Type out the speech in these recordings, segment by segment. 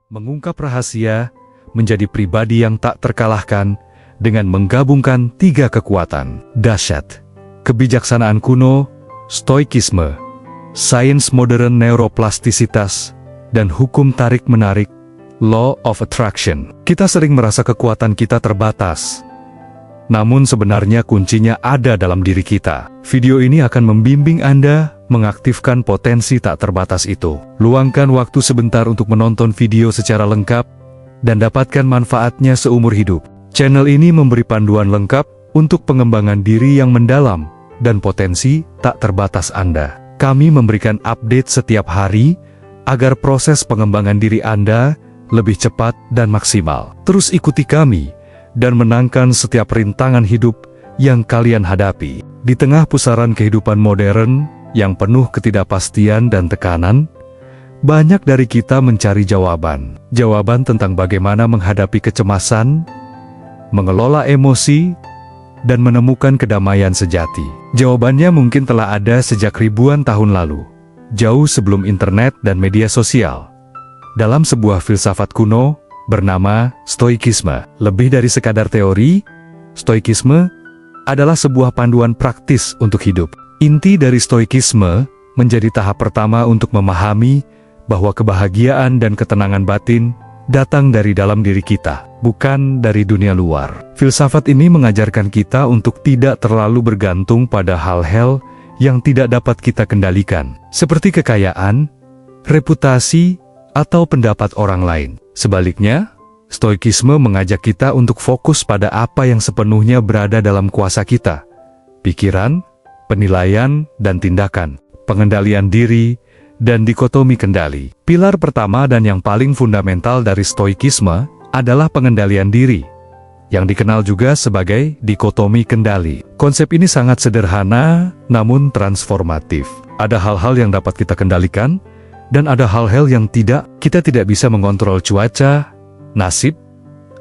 Mengungkap rahasia menjadi pribadi yang tak terkalahkan dengan menggabungkan 3 kekuatan dahsyat: kebijaksanaan kuno, stoikisme, sains modern neuroplastisitas, dan hukum tarik-menarik, law of attraction. Kita sering merasa kekuatan kita terbatas. Namun sebenarnya kuncinya ada dalam diri kita. Video ini akan membimbing Anda mengaktifkan potensi tak terbatas itu. Luangkan waktu sebentar untuk menonton video secara lengkap dan dapatkan manfaatnya seumur hidup. Channel ini memberi panduan lengkap untuk pengembangan diri yang mendalam dan potensi tak terbatas Anda. Kami memberikan update setiap hari agar proses pengembangan diri Anda lebih cepat dan maksimal. Terus ikuti kami dan menangkan setiap rintangan hidup yang kalian hadapi. Di tengah pusaran kehidupan modern yang penuh ketidakpastian dan tekanan, banyak dari kita mencari jawaban. Jawaban tentang bagaimana menghadapi kecemasan, mengelola emosi, dan menemukan kedamaian sejati. Jawabannya mungkin telah ada sejak ribuan tahun lalu, jauh sebelum internet dan media sosial. Dalam sebuah filsafat kuno bernama stoikisme. Lebih dari sekadar teori, stoikisme adalah sebuah panduan praktis untuk hidup. Inti dari stoikisme menjadi tahap pertama untuk memahami bahwa kebahagiaan dan ketenangan batin datang dari dalam diri kita, bukan dari dunia luar. Filsafat ini mengajarkan kita untuk tidak terlalu bergantung pada hal-hal yang tidak dapat kita kendalikan, seperti kekayaan, reputasi, atau pendapat orang lain. Sebaliknya, stoikisme mengajak kita untuk fokus pada apa yang sepenuhnya berada dalam kuasa kita: pikiran, penilaian, dan tindakan, pengendalian diri, dan dikotomi kendali. Pilar pertama dan yang paling fundamental dari stoikisme adalah pengendalian diri, yang dikenal juga sebagai dikotomi kendali. Konsep ini sangat sederhana, namun transformatif. Ada hal-hal yang dapat kita kendalikan, dan ada hal-hal yang tidak. Kita tidak bisa mengontrol cuaca, nasib,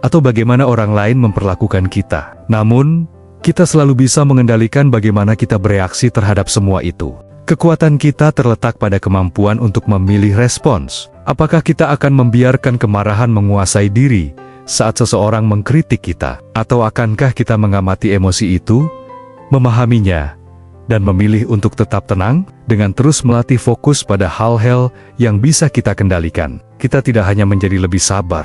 atau bagaimana orang lain memperlakukan kita. Namun, kita selalu bisa mengendalikan bagaimana kita bereaksi terhadap semua itu. Kekuatan kita terletak pada kemampuan untuk memilih respons. Apakah kita akan membiarkan kemarahan menguasai diri saat seseorang mengkritik kita? Atau akankah kita mengamati emosi itu, memahaminya, dan memilih untuk tetap tenang dengan terus melatih fokus pada hal-hal yang bisa kita kendalikan? Kita tidak hanya menjadi lebih sabar,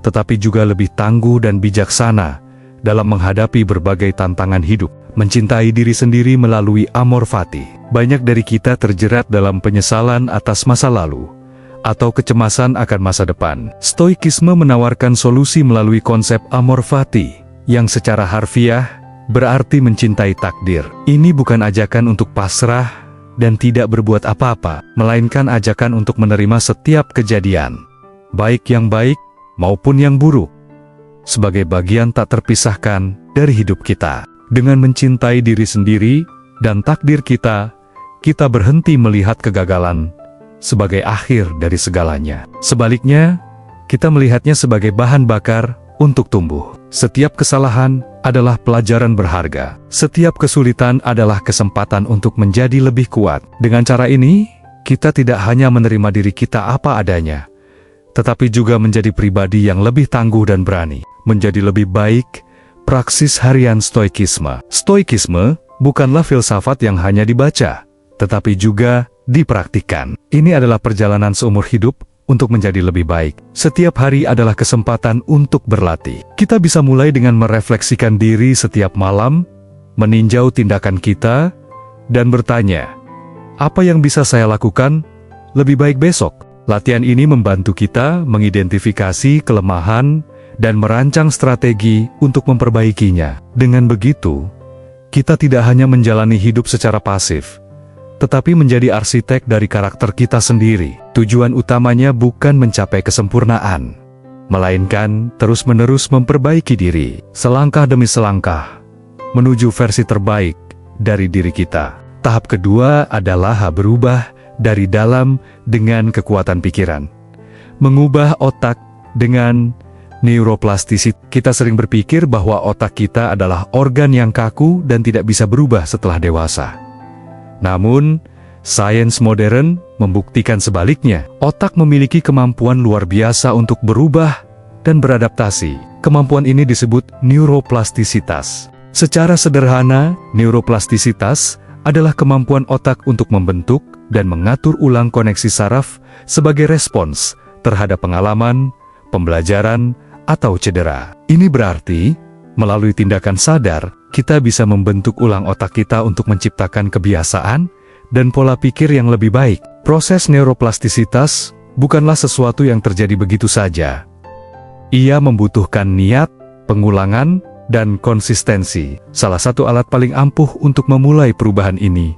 tetapi juga lebih tangguh dan bijaksana dalam menghadapi berbagai tantangan hidup. Mencintai diri sendiri melalui amor fati. Banyak dari kita terjerat dalam penyesalan atas masa lalu atau kecemasan akan masa depan. Stoikisme menawarkan solusi melalui konsep amor fati, yang secara harfiah berarti mencintai takdir. Ini bukan ajakan untuk pasrah dan tidak berbuat apa-apa, melainkan ajakan untuk menerima setiap kejadian, baik yang baik maupun yang buruk, sebagai bagian tak terpisahkan dari hidup kita. Dengan mencintai diri sendiri dan takdir kita, kita berhenti melihat kegagalan sebagai akhir dari segalanya. Sebaliknya, kita melihatnya sebagai bahan bakar untuk tumbuh. Setiap kesalahan adalah pelajaran berharga. Setiap kesulitan adalah kesempatan untuk menjadi lebih kuat. Dengan cara ini, kita tidak hanya menerima diri kita apa adanya, tetapi juga menjadi pribadi yang lebih tangguh dan berani. Menjadi lebih baik. Praksis harian stoikisme. Stoikisme bukanlah filsafat yang hanya dibaca, tetapi juga dipraktikkan. Ini adalah perjalanan seumur hidup untuk menjadi lebih baik. Setiap hari adalah kesempatan untuk berlatih. Kita bisa mulai dengan merefleksikan diri setiap malam, meninjau tindakan kita, dan bertanya, apa yang bisa saya lakukan lebih baik besok? Latihan ini membantu kita mengidentifikasi kelemahan dan merancang strategi untuk memperbaikinya. Dengan begitu, kita tidak hanya menjalani hidup secara pasif, tetapi menjadi arsitek dari karakter kita sendiri. Tujuan utamanya bukan mencapai kesempurnaan, melainkan terus-menerus memperbaiki diri, selangkah demi selangkah, menuju versi terbaik dari diri kita. Tahap kedua adalah berubah dari dalam dengan kekuatan pikiran. Mengubah otak dengan neuroplastisitas. Kita sering berpikir bahwa otak kita adalah organ yang kaku dan tidak bisa berubah setelah dewasa. Namun, Sains modern membuktikan sebaliknya. Otak memiliki kemampuan luar biasa untuk berubah dan beradaptasi. Kemampuan ini disebut neuroplastisitas. Secara sederhana, neuroplastisitas adalah kemampuan otak untuk membentuk dan mengatur ulang koneksi saraf sebagai respons terhadap pengalaman, pembelajaran, atau cedera. Ini berarti, melalui tindakan sadar, kita bisa membentuk ulang otak kita untuk menciptakan kebiasaan dan pola pikir yang lebih baik. Proses neuroplastisitas bukanlah sesuatu yang terjadi begitu saja. Ia membutuhkan niat, pengulangan, dan konsistensi. Salah satu alat paling ampuh untuk memulai perubahan ini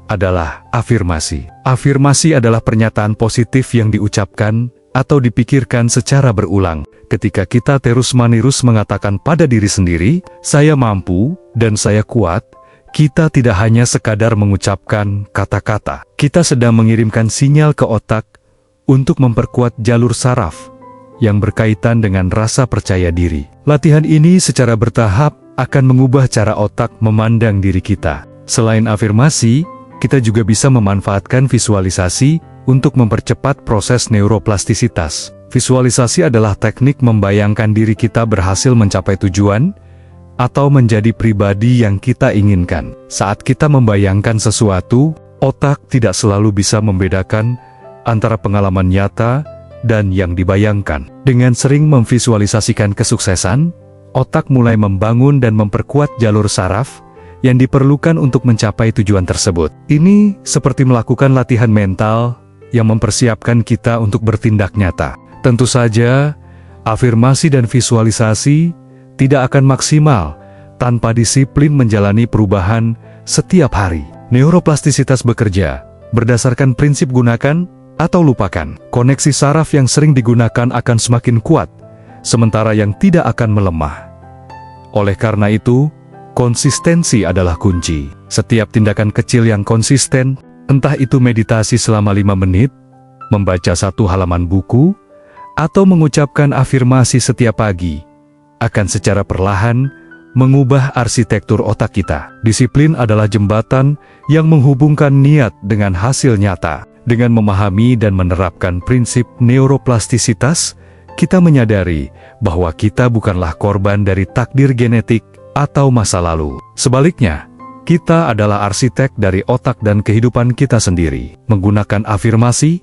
adalah afirmasi. Afirmasi adalah pernyataan positif yang diucapkan atau dipikirkan secara berulang. Ketika kita terus-menerus mengatakan pada diri sendiri, "Saya mampu" dan "saya kuat", kita tidak hanya sekadar mengucapkan kata-kata. Kita sedang mengirimkan sinyal ke otak untuk memperkuat jalur saraf yang berkaitan dengan rasa percaya diri. Latihan ini secara bertahap akan mengubah cara otak memandang diri kita. Selain afirmasi, kita juga bisa memanfaatkan visualisasi untuk mempercepat proses neuroplastisitas. Visualisasi adalah teknik membayangkan diri kita berhasil mencapai tujuan atau menjadi pribadi yang kita inginkan. Saat kita membayangkan sesuatu, otak tidak selalu bisa membedakan antara pengalaman nyata dan yang dibayangkan. Dengan sering memvisualisasikan kesuksesan, otak mulai membangun dan memperkuat jalur saraf yang diperlukan untuk mencapai tujuan tersebut. Ini seperti melakukan latihan mental yang mempersiapkan kita untuk bertindak nyata. Tentu saja, afirmasi dan visualisasi tidak akan maksimal tanpa disiplin menjalani perubahan setiap hari. Neuroplastisitas bekerja berdasarkan prinsip gunakan atau lupakan. Koneksi saraf yang sering digunakan akan semakin kuat, sementara yang tidak akan melemah. Oleh karena itu, konsistensi adalah kunci. Setiap tindakan kecil yang konsisten, entah itu meditasi selama 5 menit, membaca 1 halaman buku, atau mengucapkan afirmasi setiap pagi, akan secara perlahan mengubah arsitektur otak kita. Disiplin adalah jembatan yang menghubungkan niat dengan hasil nyata. Dengan memahami dan menerapkan prinsip neuroplastisitas, kita menyadari bahwa kita bukanlah korban dari takdir genetik atau masa lalu. Sebaliknya, kita adalah arsitek dari otak dan kehidupan kita sendiri. Menggunakan afirmasi,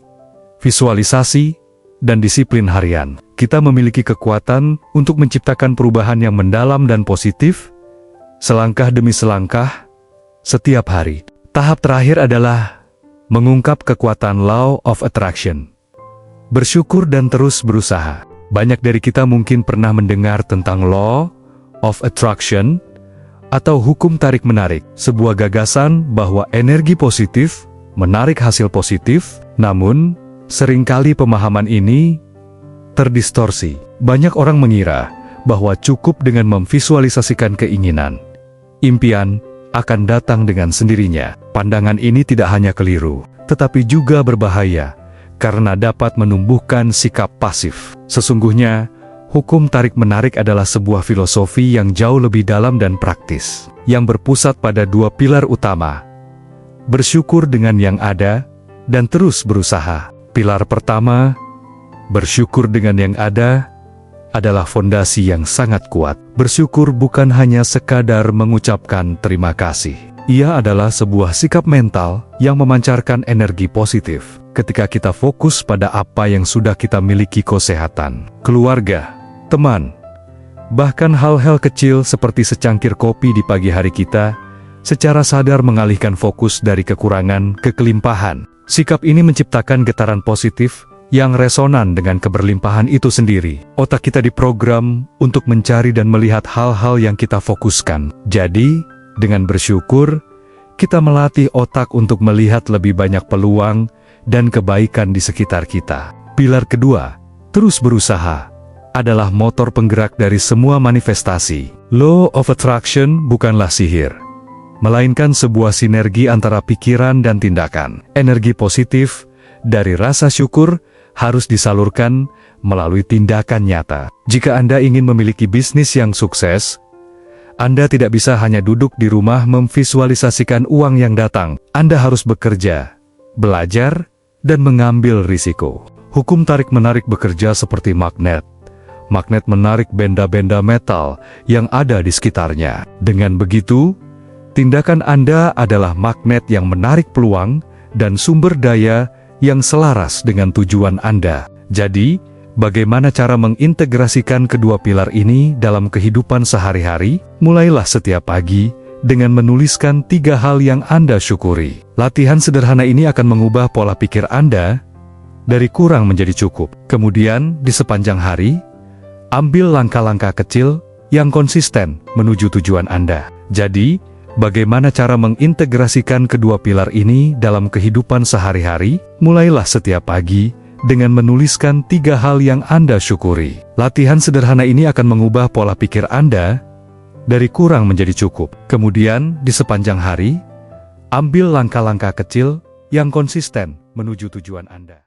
visualisasi, dan disiplin harian, kita memiliki kekuatan untuk menciptakan perubahan yang mendalam dan positif, selangkah demi selangkah, setiap hari. Tahap terakhir adalah mengungkap kekuatan Law of Attraction. Bersyukur dan terus berusaha. Banyak dari kita mungkin pernah mendengar tentang Law of Attraction atau hukum tarik-menarik, sebuah gagasan bahwa energi positif menarik hasil positif. Namun, seringkali pemahaman ini terdistorsi. Banyak orang mengira bahwa cukup dengan memvisualisasikan keinginan, impian akan datang dengan sendirinya. Pandangan ini tidak hanya keliru, tetapi juga berbahaya, karena dapat menumbuhkan sikap pasif. Sesungguhnya, hukum tarik-menarik adalah sebuah filosofi yang jauh lebih dalam dan praktis, yang berpusat pada 2 pilar utama: bersyukur dengan yang ada, dan terus berusaha. Pilar pertama, bersyukur dengan yang ada, adalah fondasi yang sangat kuat. Bersyukur bukan hanya sekadar mengucapkan terima kasih. Ia adalah sebuah sikap mental yang memancarkan energi positif. Ketika kita fokus pada apa yang sudah kita miliki: kesehatan, keluarga, teman, bahkan hal-hal kecil seperti secangkir kopi di pagi hari kita, secara sadar mengalihkan fokus dari kekurangan ke kelimpahan. Sikap ini menciptakan getaran positif yang resonan dengan keberlimpahan itu sendiri. Otak kita diprogram untuk mencari dan melihat hal-hal yang kita fokuskan. Jadi, dengan bersyukur, kita melatih otak untuk melihat lebih banyak peluang dan kebaikan di sekitar kita. Pilar kedua, terus berusaha, adalah motor penggerak dari semua manifestasi. Law of Attraction bukanlah sihir, melainkan sebuah sinergi antara pikiran dan tindakan. Energi positif dari rasa syukur harus disalurkan melalui tindakan nyata. Jika Anda ingin memiliki bisnis yang sukses, Anda tidak bisa hanya duduk di rumah memvisualisasikan uang yang datang. Anda harus bekerja, belajar, dan mengambil risiko. Hukum tarik-menarik bekerja seperti magnet. Magnet menarik benda-benda metal yang ada di sekitarnya. Dengan begitu, tindakan Anda adalah magnet yang menarik peluang dan sumber daya yang selaras dengan tujuan Anda. Jadi, bagaimana cara mengintegrasikan kedua pilar ini dalam kehidupan sehari-hari? Mulailah setiap pagi dengan menuliskan 3 hal yang Anda syukuri. Latihan sederhana ini akan mengubah pola pikir Anda dari kurang menjadi cukup. Kemudian, di sepanjang hari, ambil langkah-langkah kecil yang konsisten menuju tujuan Anda. Jadi, bagaimana cara mengintegrasikan kedua pilar ini dalam kehidupan sehari-hari? Mulailah setiap pagi dengan menuliskan 3 hal yang Anda syukuri. Latihan sederhana ini akan mengubah pola pikir Anda dari kurang menjadi cukup. Kemudian, di sepanjang hari, ambil langkah-langkah kecil yang konsisten menuju tujuan Anda.